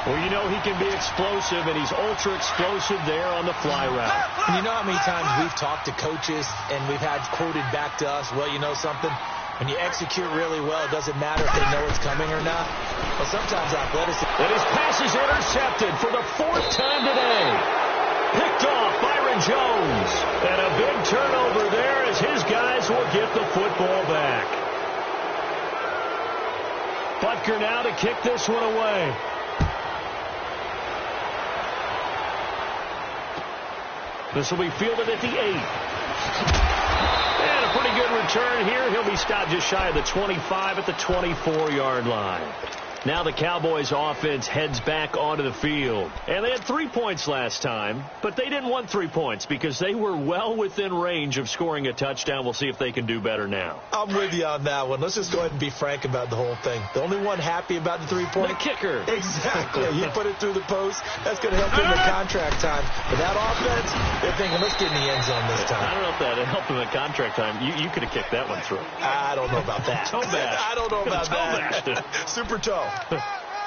A: Well, you know he can be explosive, and he's ultra-explosive there on the fly route.
B: And you know how many times we've talked to coaches, and we've had quoted back to us, well, you know something? When you execute really well, it doesn't matter if they know it's coming or not. Well, sometimes athleticism...
A: And his pass is intercepted for the 4th time today. Picked off Byron Jones. And a big turnover there as his guys will get the football back. Butker now to kick this one away. This will be fielded at the 8. And a pretty good return here. He'll be stopped just shy of the 25 at the 24-yard line. Now the Cowboys offense heads back onto the field. And they had 3 points last time, but they didn't want 3 points because they were well within range of scoring a touchdown. We'll see if they can do better now.
B: I'm with you on that one. Let's just go ahead and be frank about the whole thing. The only one happy about the 3-point...
A: The kicker.
B: Exactly. He put it through the post. That's going to help him in contract time. But that offense, they're thinking, let's get in the end zone this time.
A: I don't know if that helped him in contract time. You could have kicked that one through.
B: I don't know about that.
A: Toe bash.
B: I don't know about
A: that.
B: Super toe.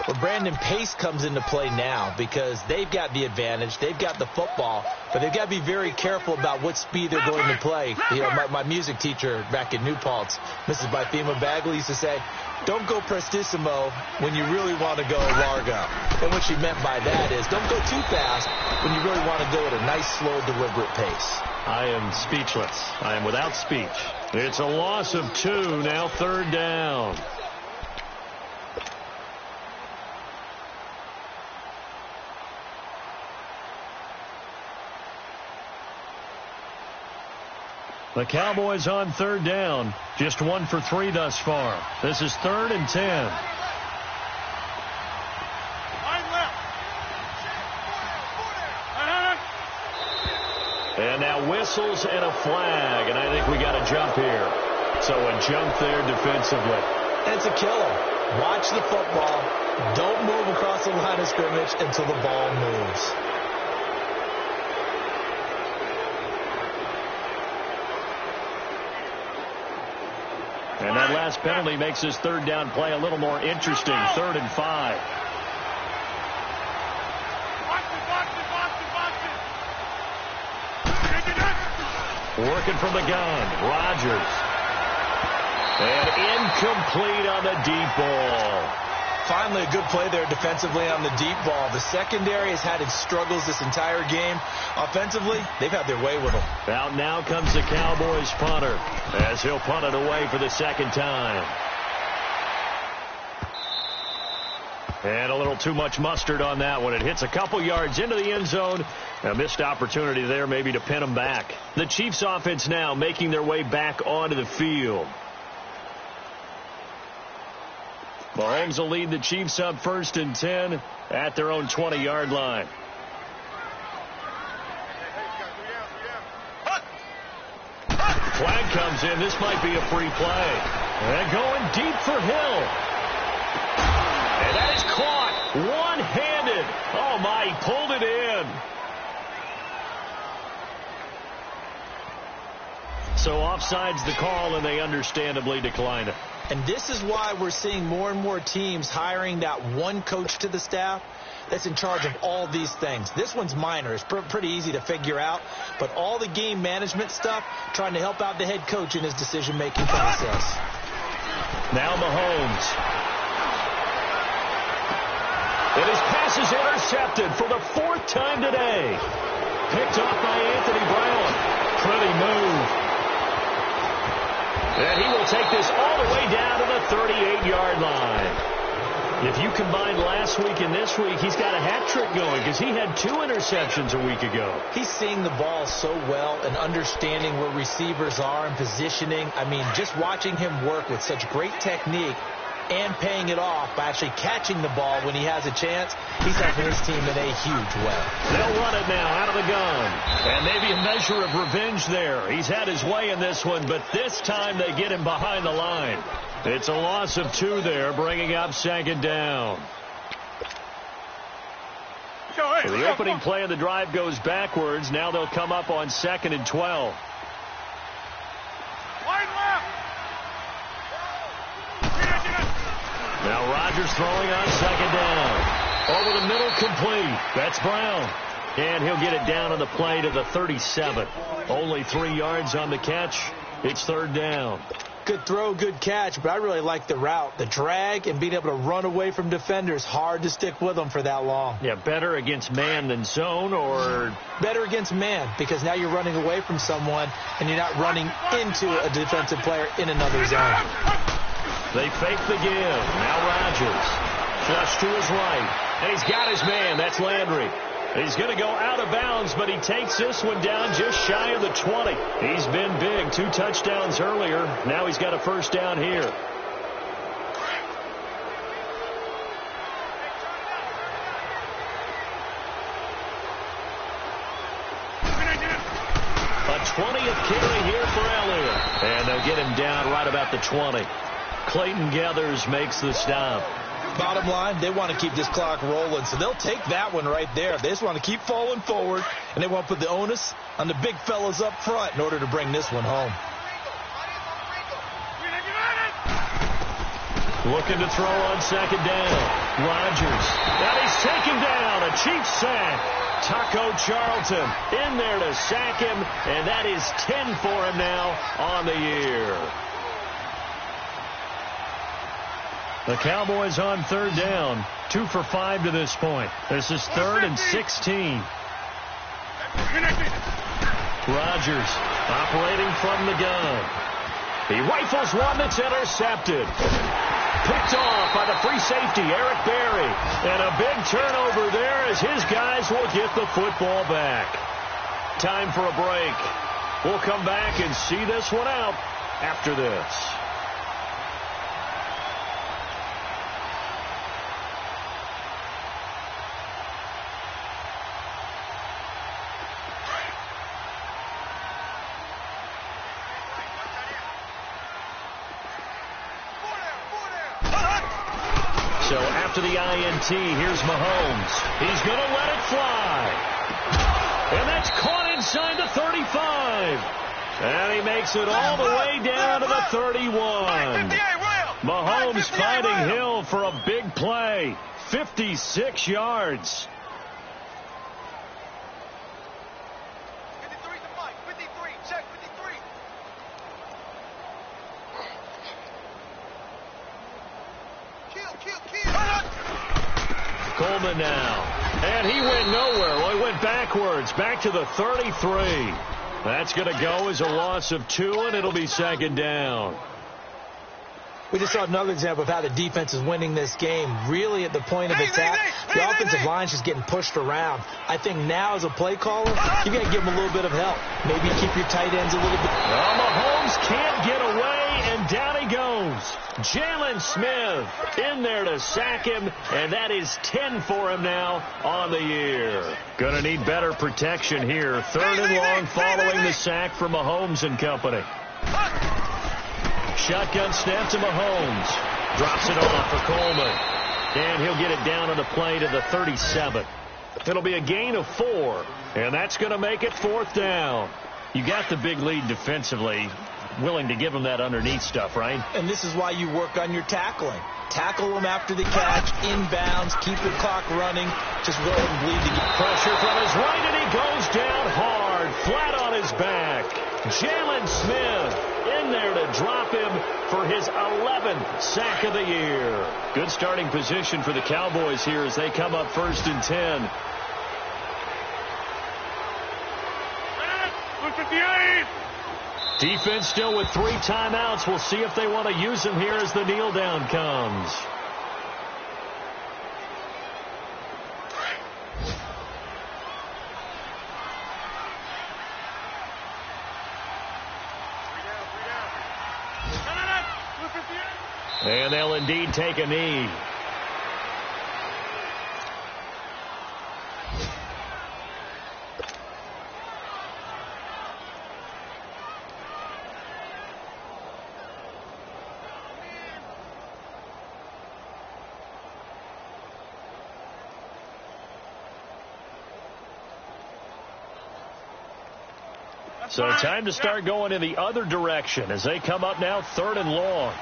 B: Well, Brandon, pace comes into play now because they've got the advantage. They've got the football, but they've got to be very careful about what speed they're going to play. You know, my music teacher back in New Paltz, Mrs. Bythema Bagley, used to say, don't go prestissimo when you really want to go largo. And what she meant by that is don't go too fast when you really want to go at a nice, slow, deliberate pace.
A: I am speechless. I am without speech. It's a loss of 2, now 3rd down. The Cowboys on 3rd down. Just 1 for 3 thus far. This is 3rd and 10. And now whistles and a flag, and I think we got a jump here. So a jump there defensively.
B: It's a killer. Watch the football. Don't move across the line of scrimmage until the ball moves.
A: And that last penalty makes this 3rd down play a little more interesting. 3rd and 5. Working from the gun, Rodgers. And incomplete on the deep ball.
B: Finally, a good play there defensively on the deep ball. The secondary has had its struggles this entire game. Offensively, they've had their way with them.
A: Out now comes the Cowboys punter as he'll punt it away for the 2nd time. And a little too much mustard on that one. It hits a couple yards into the end zone. A missed opportunity there maybe to pin them back. The Chiefs offense now making their way back onto the field. Mahomes will lead the Chiefs up 1st and 10 at their own 20-yard line. Flag comes in. This might be a free play. And going deep for Hill. And that is caught one-handed. Oh, my, he pulled it in. So offside's the call, and they understandably decline it.
B: And this is why we're seeing more and more teams hiring that one coach to the staff that's in charge of all these things. This one's minor. It's pretty easy to figure out. But all the game management stuff, trying to help out the head coach in his decision-making process.
A: Now Mahomes. And his pass is intercepted for the 4th time today. Picked off by Anthony Brown. Pretty move. And he will take this all the way down to the 38-yard line. If you combine last week and this week, he's got a hat trick going because he had 2 interceptions a week ago.
B: He's seeing the ball so well and understanding where receivers are and positioning. I mean, just watching him work with such great technique and paying it off by actually catching the ball when he has a chance, he's helping his team in a huge way.
A: They'll run it now out of the gun. And maybe a measure of revenge there. He's had his way in this one, but this time they get him behind the line. It's a loss of 2 there, bringing up 2nd down. So the opening play of the drive goes backwards. Now they'll come up on 2nd and 12. Now Rodgers throwing on 2nd down. Over the middle, complete. That's Brown. And he'll get it down on the play to the 37. Only 3 yards on the catch. It's 3rd down.
B: Good throw, good catch, but I really like the route. The drag and being able to run away from defenders. Hard to stick with them for that long.
A: Yeah, better against man than zone, or?
B: Better against man, because now you're running away from someone and you're not running into a defensive player in another zone.
A: They fake the give. Now Rodgers. Flush to his right. And he's got his man. That's Landry. He's going to go out of bounds, but he takes this one down just shy of the 20. He's been big. 2 touchdowns earlier. Now he's got a 1st down here. A 20th carry here for Elliott. And they'll get him down right about the 20. Clayton Gathers makes the stop.
B: Bottom line, they want to keep this clock rolling, so they'll take that one right there. They just want to keep falling forward, and they want to put the onus on the big fellas up front in order to bring this one home.
A: Looking to throw on second down. Rodgers. And he's taken down. A cheap sack. Taco Charlton in there to sack him, and that is 10 for him now on the year. The Cowboys on third down. 2 for 5 to this point. This is 3rd and 16. Rodgers operating from the gun. He rifles one that's intercepted. Picked off by the free safety, Eric Berry. And a big turnover there as his guys will get the football back. Time for a break. We'll come back and see this one out after this. So after the INT, here's Mahomes. He's going to let it fly. And that's caught inside the 35. And he makes it all the way down to the 31. Mahomes finding Hill for a big play. 56 yards.
C: 53 to Mike. 53. Check 53. Kill.
A: Coleman now. And he went nowhere. Well, he went backwards. Back to the 33. That's going to go as a loss of 2, and it'll be second down.
B: We just saw another example of how the defense is winning this game. Really at the point of attack, the offensive line's just getting pushed around. I think now as a play caller, you got to give them a little bit of help. Maybe keep your tight ends a little bit.
A: Well, Mahomes can't get away, and down he goes. Jalen Smith in there to sack him, and that is 10 for him now on the year. Going to need better protection here. 3rd and long following the sack from Mahomes and company. Shotgun snap to Mahomes. Drops it off for Coleman. And he'll get it down on the play to the 37. It'll be a gain of 4, and that's going to make it 4th down. You got the big lead defensively. Willing to give him that underneath stuff, right?
B: And this is why you work on your tackling. Tackle them after the catch, inbounds, keep the clock running. Just go ahead and bleed to get
A: pressure from his right, and he goes down hard, flat on his back. Jalen Smith in there to drop him for his 11th sack of the year. Good starting position for the Cowboys here as they come up 1st and 10.
C: 158.
A: Defense still with 3 timeouts. We'll see if they want to use them here as the kneel down comes. And they'll indeed take a knee. So time to start going in the other direction as they come up now 3rd and long.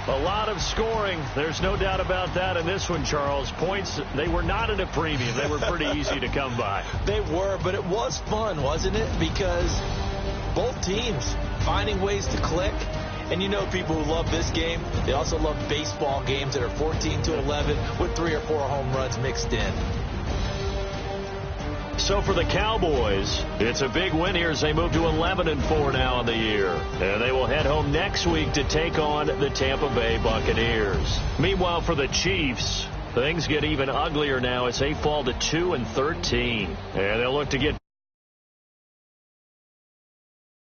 A: A lot of scoring. There's no doubt about that in this one, Charles. Points, they were not at a premium. They were pretty easy to come by.
B: They were, but it was fun, wasn't it? Because both teams finding ways to click. And you know people who love this game, they also love baseball games that are 14-11 with 3 or 4 home runs mixed in.
A: So for the Cowboys, it's a big win here as they move to 11-4 now in the year. And they will head home next week to take on the Tampa Bay Buccaneers. Meanwhile, for the Chiefs, things get even uglier now as they fall to 2-13. And they'll look to get